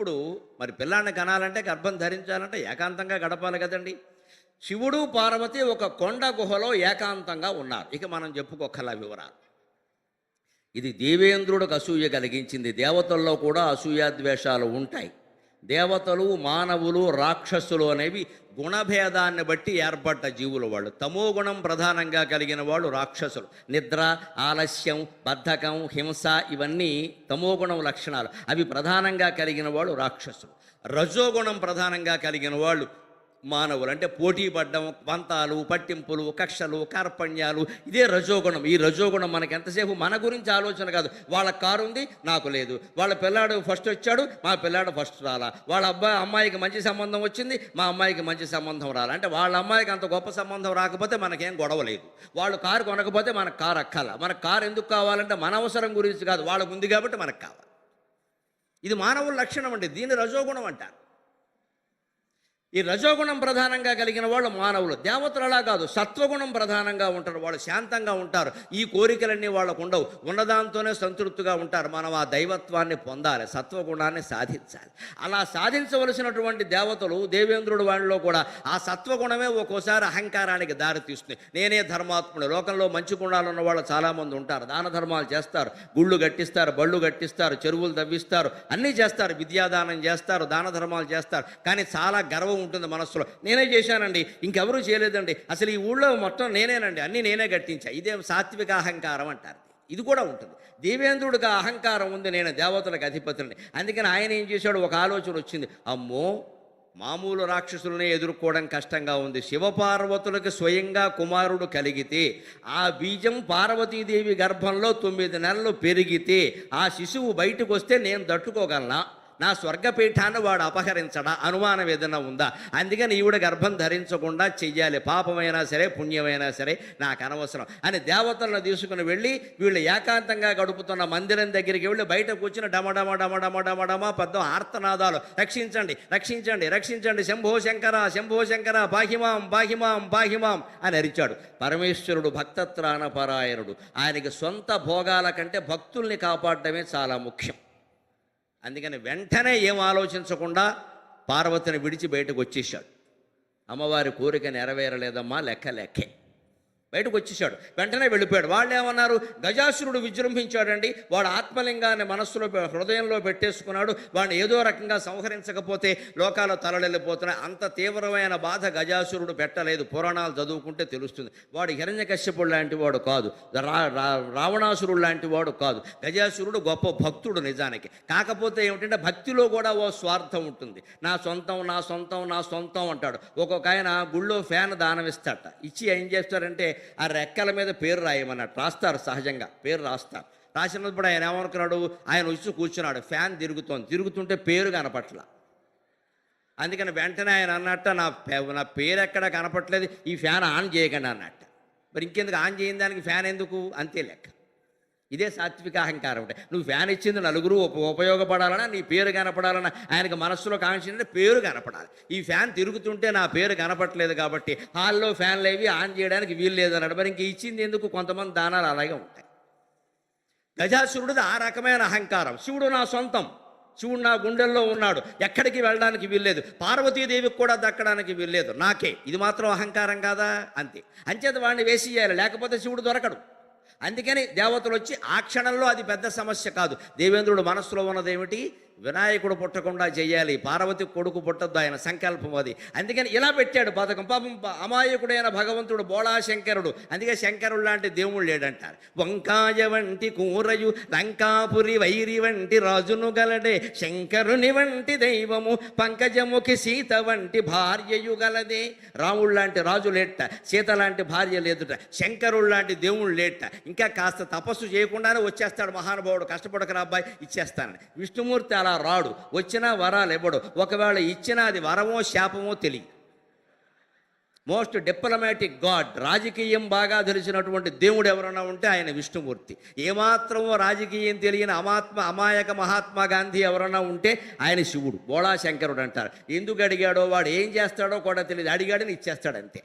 అప్పుడు మరి పిల్లాన్ని కనాలంటే గర్భం ధరించాలంటే ఏకాంతంగా గడపాలి కదండి. శివుడు పార్వతి ఒక కొండ గుహలో ఏకాంతంగా ఉన్నారు. ఇక మనం చెప్పుకోకల వివరాలు. ఇది దేవేంద్రుడికి అసూయ కలిగించింది. దేవతల్లో కూడా అసూయాద్వేషాలు ఉంటాయి. దేవతలు, మానవులు, రాక్షసులు అనేవి గుణభేదాన్ని బట్టి ఏర్పడ్డ జీవులు. వాళ్ళు తమో గుణం ప్రధానంగా కలిగిన వాళ్ళు రాక్షసులు. నిద్ర, ఆలస్యం, బద్ధకం, హింస ఇవన్నీ తమోగుణం లక్షణాలు. అవి ప్రధానంగా కలిగిన వాళ్ళు రాక్షసులు. రజోగుణం ప్రధానంగా కలిగిన వాళ్ళు మానవులు. అంటే పోటీ పడ్డం, పంతాలు, పట్టింపులు, కక్షలు, కార్పణ్యాలు, ఇదే రజోగుణం. ఈ రజోగుణం మనకి ఎంతసేపు మన గురించి ఆలోచన కాదు. వాళ్ళ కారు ఉంది, నాకు లేదు. వాళ్ళ పిల్లాడు ఫస్ట్ వచ్చాడు, మా పిల్లాడు ఫస్ట్ రాలా. వాళ్ళ అమ్మాయికి మంచి సంబంధం వచ్చింది, మా అమ్మాయికి మంచి సంబంధం రాలా. అంటే వాళ్ళ అమ్మాయికి అంత గొప్ప సంబంధం రాకపోతే మనకేం గొడవ లేదు. వాళ్ళు కారు కొనకపోతే మనకు కారు అక్కల. మనకు కారు ఎందుకు కావాలంటే మన అవసరం గురించి కాదు, వాళ్ళకు ఉంది కాబట్టి మనకు కావాలి. ఇది మానవుల లక్షణం అండి. దీన్ని రజోగుణం అంటారు. ఈ రజోగుణం ప్రధానంగా కలిగిన వాళ్ళు మానవులు. దేవతలు అలా కాదు, సత్వగుణం ప్రధానంగా ఉంటారు. వాళ్ళు శాంతంగా ఉంటారు. ఈ కోరికలన్నీ వాళ్ళకు ఉండవు. ఉన్నదాంతోనే సంతృప్తిగా ఉంటారు. మనం ఆ దైవత్వాన్ని పొందాలి, సత్వగుణాన్ని సాధించాలి. అలా సాధించవలసినటువంటి దేవతలు, దేవేంద్రుడు వాళ్ళలో కూడా ఆ సత్వగుణమే ఒక్కోసారి అహంకారానికి దారితీస్తుంది. నేనే ధర్మాత్ముడు. లోకంలో మంచి గుణాలు ఉన్న వాళ్ళు చాలామంది ఉంటారు. దాన ధర్మాలు చేస్తారు, గుళ్ళు కట్టిస్తారు, బళ్ళు కట్టిస్తారు, చెరువులు తవ్విస్తారు, అన్నీ చేస్తారు, విద్యాదానం చేస్తారు, దాన ధర్మాలు చేస్తారు. కానీ చాలా గర్వం ఉంటుంది మనస్సులో. నేనే చేశానండి, ఇంకెవరూ చేయలేదండి, అసలు ఈ ఊళ్ళో మొత్తం నేనేనండి, అన్నీ నేనే కట్టించా. ఇదే సాత్విక అహంకారం అంటారు. ఇది కూడా ఉంటుంది. దేవేంద్రుడికి అహంకారం ఉంది, నేను దేవతలకు అధిపతిని. అందుకని ఆయన ఏం చేశాడు, ఒక ఆలోచన వచ్చింది. అమ్మో, మామూలు రాక్షసులనే ఎదుర్కోవడం కష్టంగా ఉంది. శివపార్వతులకు స్వయంగా కుమారుడు కలిగితే, ఆ బీజం పార్వతీదేవి గర్భంలో 9 నెలలు పెరిగితే, ఆ శిశువు బయటకు వస్తే నేను తట్టుకోగలనా? నా స్వర్గపీఠాన్ని వాడు అపహరించడా? అనుమానం ఏదైనా ఉందా? అందుకని ఈవిడ గర్భం ధరించకుండా చెయ్యాలి. పాపమైనా సరే, పుణ్యమైనా సరే నాకు అనవసరం అని దేవతలను తీసుకుని వెళ్ళి వీళ్ళు ఏకాంతంగా గడుపుతున్న మందిరం దగ్గరికి వెళ్ళి బయట కూర్చుని డమడమ డమడమ డమడమ పెద్ద ఆర్తనాదాలు, రక్షించండి, రక్షించండి, రక్షించండి, శంభో శంకర, శంభో శంకర, బాహిమాం, బాహిమాం, బాహిమాం అని అరిచాడు. పరమేశ్వరుడు భక్తత్రాణపరాయణుడు. ఆయనకి సొంత భోగాల కంటే భక్తుల్ని కాపాడటమే చాలా ముఖ్యం. అందుకని వెంటనే ఏం ఆలోచించకుండా పార్వతిని విడిచి బయటకు వచ్చేసాడు. అమ్మవారి కోరిక నెరవేరలేదమ్మా, లెక్కే బయటకు వచ్చేసాడు. వెంటనే వెళ్ళిపోయాడు. వాళ్ళు ఏమన్నారు, గజాసురుడు విజృంభించాడండి, వాడు ఆత్మలింగాన్ని మనస్సులో హృదయంలో పెట్టేసుకున్నాడు, వాడిని ఏదో రకంగా సంహరించకపోతే లోకాలు తలలెళ్ళిపోతున్నాయి. అంత తీవ్రమైన బాధ గజాసురుడు పెట్టలేదు. పురాణాలు చదువుకుంటే తెలుస్తుంది. వాడు హిరణ్యకశ్యపుడు లాంటి వాడు కాదు, రావణాసురుడు లాంటి వాడు కాదు. గజాసురుడు గొప్ప భక్తుడు నిజానికి. కాకపోతే ఏమిటంటే భక్తిలో కూడా ఓ స్వార్థం ఉంటుంది. నా సొంతం, నా సొంతం, నా సొంతం అంటాడు. ఒక్కొక్క ఆయన గుళ్ళో ఫ్యాన్ దానం ఇస్తాడట. ఇచ్చి ఏం చేస్తారంటే ఆ రెక్కల మీద పేరు రాయమన్నట్టు రాస్తారు. సహజంగా పేరు రాస్తారు. రాసినప్పుడు ఆయన ఏమనుకున్నాడు, ఆయన వచ్చి కూర్చున్నాడు, ఫ్యాన్ తిరుగుతుంటే పేరు కనపట్ల. అందుకని వెంటనే ఆయన అన్నట్ట, నా పేరు ఎక్కడ కనపట్లేదు, ఈ ఫ్యాన్ ఆన్ చేయకండి అన్నట్ట. మరి ఇంకెందుకు ఆన్ చేయని దానికి ఫ్యాన్ ఎందుకు? అంతే లెక్క. ఇదే సాత్విక అహంకారం. అంటే నువ్వు ఫ్యాన్ ఇచ్చింది నలుగురు ఉపయోగపడాలన్నా, నీ పేరు కనపడాలన్నా, ఆయనకు మనస్సులో కాంక్ష అంటే పేరు కనపడాలి. ఈ ఫ్యాన్ తిరుగుతుంటే నా పేరు కనపట్లేదు కాబట్టి హాల్లో ఫ్యాన్లు అవి ఆన్ చేయడానికి వీలు లేదన్నాడు. మరి ఇంక ఇచ్చింది ఎందుకు? కొంతమంది దానాలు అలాగే ఉంటాయి. గజాసురుడిది ఆ రకమైన అహంకారం. శివుడు నా సొంతం, శివుడు నా గుండెల్లో ఉన్నాడు, ఎక్కడికి వెళ్ళడానికి వీల్లేదు, పార్వతీదేవికి కూడా దక్కడానికి వీల్లేదు, నాకే. ఇది మాత్రం అహంకారం కాదా? అంతే. అంచేత వాడిని వేసేయాలి, లేకపోతే శివుడు దొరకడు. అందుకని దేవతలు వచ్చి ఆ క్షణంలో అది పెద్ద సమస్య కాదు. దేవేంద్రుడు మనస్సులో ఉన్నదేమిటి, వినాయకుడు పుట్టకుండా చెయ్యాలి, పార్వతి కొడుకు పుట్టద్దు, ఆయన సంకల్పం అది. అందుకని ఇలా పెట్టాడు పథకం. పాపం అమాయకుడైన భగవంతుడు బోళాశంకరుడు. అందుకే శంకరుడు లాంటి దేవుడు లేడంటారు. వంకాయ వంటి కూరయు లంకాపురి వైరి వంటి రాజును గలడే, శంకరుని వంటి దైవము పంకజముఖి సీత వంటి భార్యయు గలదే. రాముడు లాంటి రాజు లేట, సీత లాంటి భార్య లేదుట, శంకరుడు లాంటి దేవుడు లేట. ఇంకా కాస్త తపస్సు చేయకుండానే వచ్చేస్తాడు మహానుభావుడు. కష్టపడకరా అబ్బాయి, ఇచ్చేస్తానని. విష్ణుమూర్తి అలా రాడు, వచ్చినా వరాలు ఇవ్వడు. ఒకవేళ ఇచ్చినా అది వరమో శాపమో తెలియదు. Most diplomatic God. రాజకీయం బాగా తెలిసినటువంటి దేవుడు ఎవరన్నా ఉంటే ఆయన విష్ణుమూర్తి. ఏమాత్రమో రాజకీయం తెలియని అమాయక మహాత్మా గాంధీ ఎవరన్నా ఉంటే ఆయన శివుడు, బోళాశంకరుడు అంటారు. ఎందుకు అడిగాడో, వాడు ఏం చేస్తాడో కూడా తెలియదు, అడిగాడని ఇచ్చేస్తాడంతే.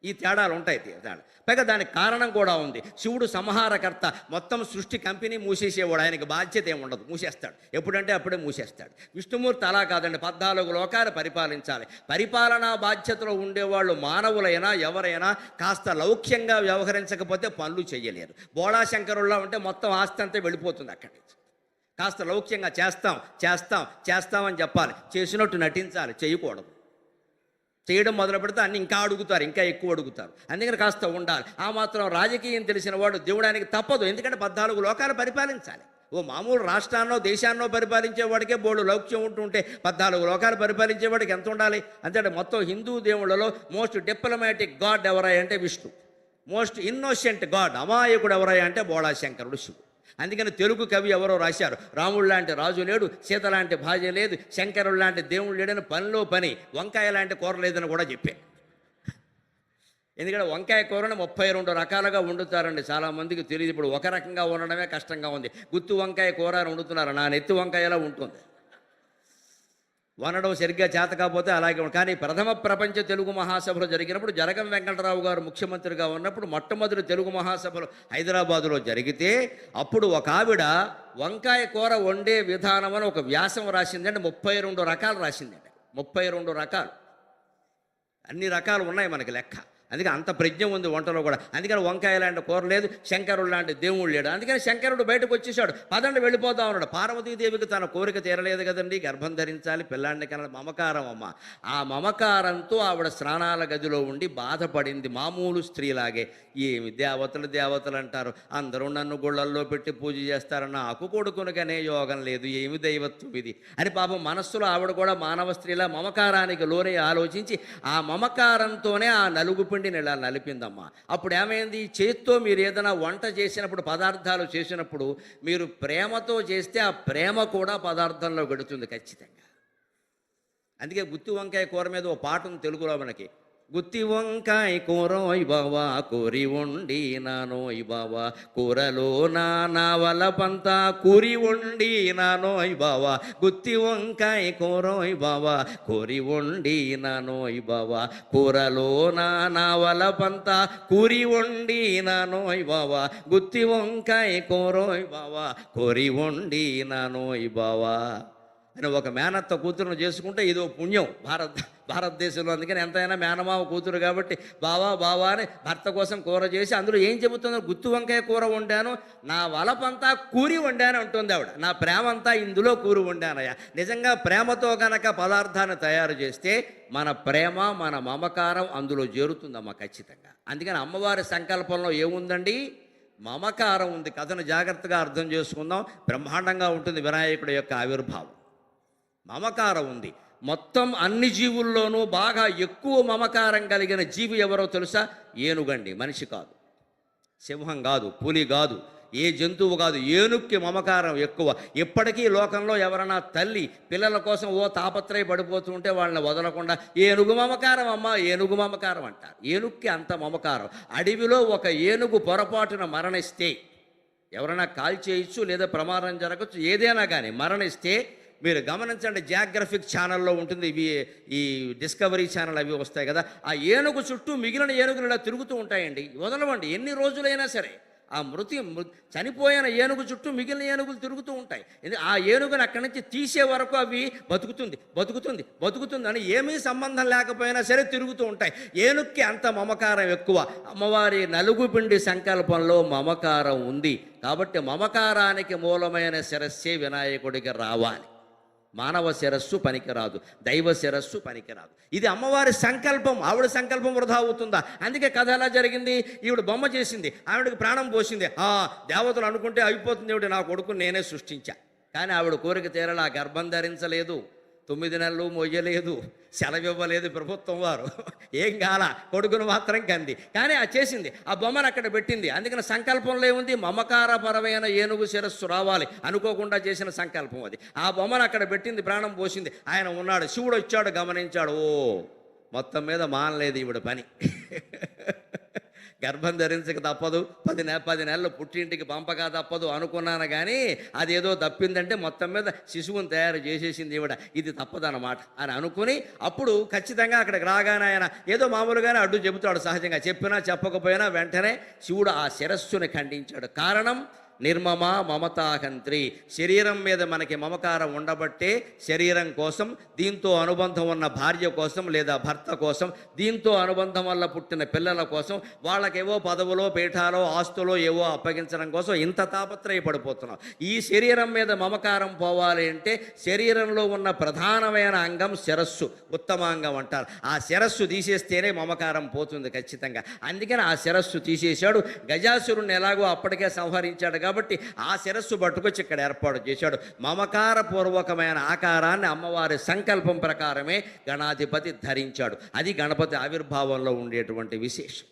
ఈ తేడాలు ఉంటాయి తేడాలు. పైగా దానికి కారణం కూడా ఉంది. శివుడు సంహారకర్త, మొత్తం సృష్టి కంపెనీ మూసేసేవాడు. ఆయనకి బాధ్యత ఏమి ఉండదు, మూసేస్తాడు. ఎప్పుడంటే అప్పుడే మూసేస్తాడు. విష్ణుమూర్తి అలా కాదండి, 14 లోకాలు పరిపాలించాలి. పరిపాలనా బాధ్యతలో ఉండేవాళ్ళు మానవులైనా ఎవరైనా కాస్త లౌక్యంగా వ్యవహరించకపోతే పనులు చేయలేరు. బోళాశంకరుల్లో ఉంటే మొత్తం ఆస్తి అంతా వెళ్ళిపోతుంది అక్కడి నుంచి. కాస్త లౌక్యంగా చేస్తాం చేస్తాం చేస్తామని చెప్పాలి, చేసినట్టు నటించాలి, చేయకూడదు. చేయడం మొదలు పెడితే అన్ని ఇంకా అడుగుతారు, ఇంకా ఎక్కువ అడుగుతారు. అందుకని కాస్త ఉండాలి. ఆ మాత్రం రాజకీయం తెలిసిన వాడు దేవుడానికి తప్పదు. ఎందుకంటే 14 లోకాలు పరిపాలించాలి. ఓ మామూలు రాష్ట్రాన్నో దేశాన్నో పరిపాలించేవాడికే బోర్డు లౌక్యం ఉంటుంటే 14 లోకాలు పరిపాలించేవాడికి ఎంత ఉండాలి? అంతే. మొత్తం హిందూ దేవుళ్ళలో మోస్ట్ డిప్లొమాటిక్ గాడ్ ఎవరాయి అంటే విష్ణు. మోస్ట్ ఇన్నోసెంట్ గాడ్, అమాయకుడు ఎవరాయి అంటే బోళాశంకరుడు, శివుడు. అందుకని తెలుగు కవి ఎవరో రాశారు, రాముడు లాంటి రాజు లేడు, సీత లాంటి భార్య లేదు, శంకరుడు లాంటి దేవుడు లేడని పనిలో పని వంకాయ లాంటి కూర లేదని కూడా చెప్పాను. ఎందుకంటే వంకాయ కూరని 32 రకాలుగా వండుతారండి. చాలామందికి తెలియదు. ఇప్పుడు ఒక రకంగా వండడమే కష్టంగా ఉంది. గుత్తి వంకాయ కూర అని వండుతున్నారు, నా నెత్తి వంకాయలా ఉంటుంది. వనడం సరిగ్గా చేత కాకపోతే అలాగే. కానీ ప్రథమ ప్రపంచ తెలుగు మహాసభలు జరిగినప్పుడు జరగం వెంకటరావు గారు ముఖ్యమంత్రిగా ఉన్నప్పుడు మొట్టమొదటి తెలుగు మహాసభలు హైదరాబాదులో జరిగితే అప్పుడు ఒక ఆవిడ వంకాయ కూర వండే విధానం అని ఒక వ్యాసం రాసిందంటే 32 రకాలు రాసిందండి. 32 రకాలు, అన్ని రకాలు ఉన్నాయి మనకి లెక్క. అందుకే అంత ప్రజ్ఞ ఉంది వంటలో కూడా. అందుకని వంకాయ లాంటి కూర లేదు, శంకరుడు లాంటి దేవుడు లేడు. అందుకని శంకరుడు బయటకు వచ్చేసాడు, పదండి వెళ్ళిపోతా ఉన్నాడు. పార్వతీదేవికి తన కోరిక తీరలేదు కదండి, గర్భం ధరించాలి, పిల్లాడిని కనాలి, మమకారం అమ్మ. ఆ మమకారంతో ఆవిడ స్నానాల గదిలో ఉండి బాధపడింది, మామూలు స్త్రీలాగే. ఏమి దేవతలు అంటారు, అందరూ నన్ను గుళ్ళల్లో పెట్టి పూజ చేస్తారు, నాకు కొడుకునికనే యోగం లేదు, ఏమి దైవత్వం ఇది అని పాపం మనస్సులో ఆవిడ కూడా మానవ స్త్రీలా మమకారానికి లోనే ఆలోచించి ఆ మమకారంతోనే ఆ నలుగు పిండిని ఇలా నలిపిందమ్మా. అప్పుడు ఏమైంది, చేత్తో మీరు ఏదైనా వంట చేసినప్పుడు, పదార్థాలు చేసినప్పుడు మీరు ప్రేమతో చేస్తే ఆ ప్రేమ కూడా పదార్థంలో గడుతుంది ఖచ్చితంగా. అందుకే గుత్తి వంకాయ కూర మీద ఓ పాట ఉంది తెలుగులో మనకి. గుత్తి వంకాయ కూరోయ్ బావా కూరి వండి నానోయ్ బావా, కూరలో నావల పంత కూరి వండి నానోయ్ బావా, గుత్తి వంకాయ కూరోయ్ బావా కూరి వండి నానోయ్ బావా, కూరలో నావల పంత కూరి వండి నానోయ్ బావా, గుత్తి వంకాయ కూరోయ్ బావా కూరి వండి నానోయ్ బావా అని ఒక మేనత్త కూతురును చేసుకుంటే ఇదో పుణ్యం భారతదేశంలో. అందుకని ఎంతైనా మేనమావ కూతురు కాబట్టి బావా అని భర్త కోసం కూర చేసి అందులో ఏం చెబుతుందో, గుత్తి వంకాయ కూర వండాను, నా వలపంతా కూరి వండాను అంటుంది ఆవిడ. నా ప్రేమ అంతా ఇందులో కూరి వండానయ్యా. నిజంగా ప్రేమతో గనక పదార్థాన్ని తయారు చేస్తే మన ప్రేమ మన మమకారం అందులో చేరుతుందమ్మా ఖచ్చితంగా. అందుకని అమ్మవారి సంకల్పంలో ఏముందండి, మమకారం ఉంది. కథను జాగ్రత్తగా అర్థం చేసుకుందాం, బ్రహ్మాండంగా ఉంటుంది వినాయకుడి యొక్క ఆవిర్భావం. మమకారం ఉంది. మొత్తం అన్ని జీవుల్లోనూ బాగా ఎక్కువ మమకారం కలిగిన జీవి ఎవరో తెలుసా? ఏనుగండి. మనిషి కాదు, సింహం కాదు, పులి కాదు, ఏ జంతువు కాదు, ఏనుక్కి మమకారం ఎక్కువ. ఇప్పటికీ లోకంలో ఎవరైనా తల్లి పిల్లల కోసం ఓ తాపత్రయ పడిపోతూ ఉంటే వాళ్ళని వదలకుండా ఏనుగు మమకారం అమ్మ, ఏనుగు మమకారం అంటారు. ఏనుక్కి అంత మమకారం. అడవిలో ఒక ఏనుగు పొరపాటున మరణిస్తే ఎవరైనా కాల్చేయచ్చు, లేదా ప్రమాదం జరగచ్చు, ఏదైనా కానీ మరణిస్తే మీరు గమనించండి, జాగ్రఫిక్ ఛానల్లో ఉంటుంది, ఇవి ఈ డిస్కవరీ ఛానల్ అవి వస్తాయి కదా, ఆ ఏనుగు చుట్టూ మిగిలిన ఏనుగులు ఇలా తిరుగుతూ ఉంటాయండి, వదలవండి. ఎన్ని రోజులైనా సరే ఆ చనిపోయిన ఏనుగు చుట్టూ మిగిలిన ఏనుగులు తిరుగుతూ ఉంటాయి. ఆ ఏనుగుని అక్కడి నుంచి తీసే వరకు అవి బతుకుతుంది అని ఏమీ సంబంధం లేకపోయినా సరే తిరుగుతూ ఉంటాయి. ఏనుగుకి అంత మమకారం ఎక్కువ. అమ్మవారి నలుగుపిండి సంకల్పంలో మమకారం ఉంది కాబట్టి మమకారానికి మూలమైన శిరస్సే వినాయకుడికి రావాలి. మానవ శిరస్సు పనికిరాదు, దైవ శిరస్సు పనికిరాదు. ఇది అమ్మవారి సంకల్పం. ఆవిడ సంకల్పం వృధా అవుతుందా? అందుకే కథ ఎలా జరిగింది, ఈవిడ బొమ్మ చేసింది, ఆవిడకి ప్రాణం పోసింది. దేవతలు అనుకుంటే అయిపోతుంది, ఈవిడ నా కొడుకుని నేనే సృష్టించా. కానీ ఆవిడ కోరిక తీరాల, గర్భం ధరించలేదు, 9 నెలలు మొయ్యలేదు, సెలవివ్వలేదు ప్రభుత్వం వారు, ఏం కాల, కొడుకును మాత్రం కంది. కానీ ఆ చేసింది, ఆ బొమ్మను అక్కడ పెట్టింది. అందుకని సంకల్పంలో ఏముంది, మమకారపరమైన ఏనుగు శిరస్సు రావాలి అనుకోకుండా చేసిన సంకల్పం అది. ఆ బొమ్మను అక్కడ పెట్టింది, ప్రాణం పోసింది, ఆయన ఉన్నాడు. శివుడు వచ్చాడు, గమనించాడు, ఓ మొత్తం మీద మానలేదు ఈవిడ పని. గర్భం ధరించక తప్పదు, 10 నెలలు పుట్టింటికి పంపక తప్పదు అనుకున్నాను, కానీ అదేదో తప్పిందంటే మొత్తం మీద శిశువుని తయారు చేసేసింది ఈవిడ, ఇది తప్పదన్నమాట అని అనుకుని అప్పుడు ఖచ్చితంగా అక్కడికి రాగానే ఆయన ఏదో మామూలుగానే అడ్డు చెబుతాడు. సహజంగా చెప్పినా చెప్పకపోయినా వెంటనే శివుడు ఆ శిరస్సుని ఖండించాడు. కారణం నిర్మమ మమతాహంత్రి. శరీరం మీద మనకి మమకారం ఉండబట్టే శరీరం కోసం, దీంతో అనుబంధం ఉన్న భార్య కోసం లేదా భర్త కోసం, దీంతో అనుబంధం వల్ల పుట్టిన పిల్లల కోసం, వాళ్ళకేవో పదవులో పీఠాలో ఆస్తులో ఏవో అప్పగించడం కోసం ఇంత తాపత్రయపడిపోతున్నాం. ఈ శరీరం మీద మమకారం పోవాలి అంటే శరీరంలో ఉన్న ప్రధానమైన అంగం శిరస్సు, ఉత్తమాంగం అంటారు. ఆ శిరస్సు తీసేస్తేనే మమకారం పోతుంది ఖచ్చితంగా. అందుకని ఆ శిరస్సు తీసేశాడు. గజాసురుణ్ణి ఎలాగో అప్పటికే సంహరించాడు కాబట్టి ఆ శిరస్సు పట్టుకొచ్చి ఇక్కడ ఏర్పాటు చేశాడు. మమకారపూర్వకమైన ఆకారాన్ని అమ్మవారి సంకల్పం ప్రకారమే గణాధిపతి ధరించాడు. అది గణపతి ఆవిర్భావంలో ఉండేటువంటి విశేషం.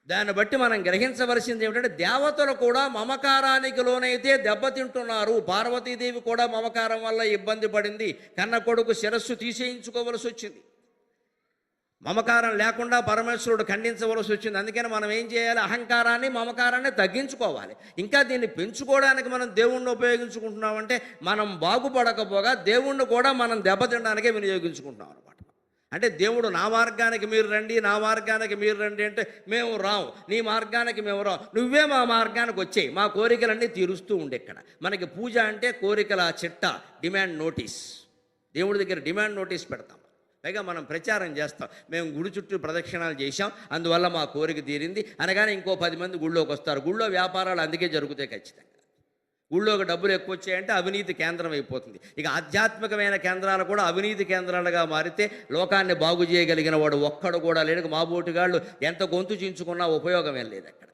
దాన్ని బట్టి మనం గ్రహించవలసింది ఏమిటంటే దేవతలు కూడా మమకారానికి లోనైతే దెబ్బతింటున్నారు. పార్వతీదేవి కూడా మమకారం వల్ల ఇబ్బంది పడింది, కన్న కొడుకు శిరస్సు తీసేయించుకోవలసి వచ్చింది. మమకారం లేకుండా పరమేశ్వరుడు ఖండించవలసి వచ్చింది. అందుకని మనం ఏం చేయాలి? అహంకారాన్ని మమకారాన్ని తగ్గించుకోవాలి. ఇంకా దీన్ని పెంచుకోవడానికి మనం దేవుణ్ణి ఉపయోగించుకుంటున్నామంటే మనం బాగుపడకపోగా దేవుణ్ణి కూడా మనం దెబ్బతినడానికే వినియోగించుకుంటున్నాం అనమాట. అంటే దేవుడు నా మార్గానికి మీరు రండి, నా మార్గానికి మీరు రండి అంటే మేము రాం, నీ మార్గానికి మేము రాం, నువ్వే మా మార్గానికి వచ్చేయి, మా కోరికలన్నీ తీరుస్తూ ఉండే. ఇక్కడ మనకి పూజ అంటే కోరికల చిట్ట, డిమాండ్ నోటీస్. దేవుడి దగ్గర డిమాండ్ నోటీస్ పెడతాం. పైగా మనం ప్రచారం చేస్తాం, మేము గుడి చుట్టూ ప్రదక్షిణాలు చేశాం, అందువల్ల మా కోరిక తీరింది అనగానే ఇంకో 10 మంది గుళ్ళోకి వస్తారు. గుళ్ళో వ్యాపారాలు అందుకే జరుగుతాయి ఖచ్చితంగా. ఊళ్ళోకి డబ్బులు ఎక్కువ వచ్చాయంటే అవినీతి కేంద్రం అయిపోతుంది. ఇక ఆధ్యాత్మికమైన కేంద్రాలు కూడా అవినీతి కేంద్రాలుగా మారితే లోకాన్ని బాగు చేయగలిగిన వాడు ఒక్కడు కూడా లేడు. మా బోటుగాళ్ళు ఎంత గొంతు చించుకున్నా ఉపయోగం ఏం లేదు అక్కడ.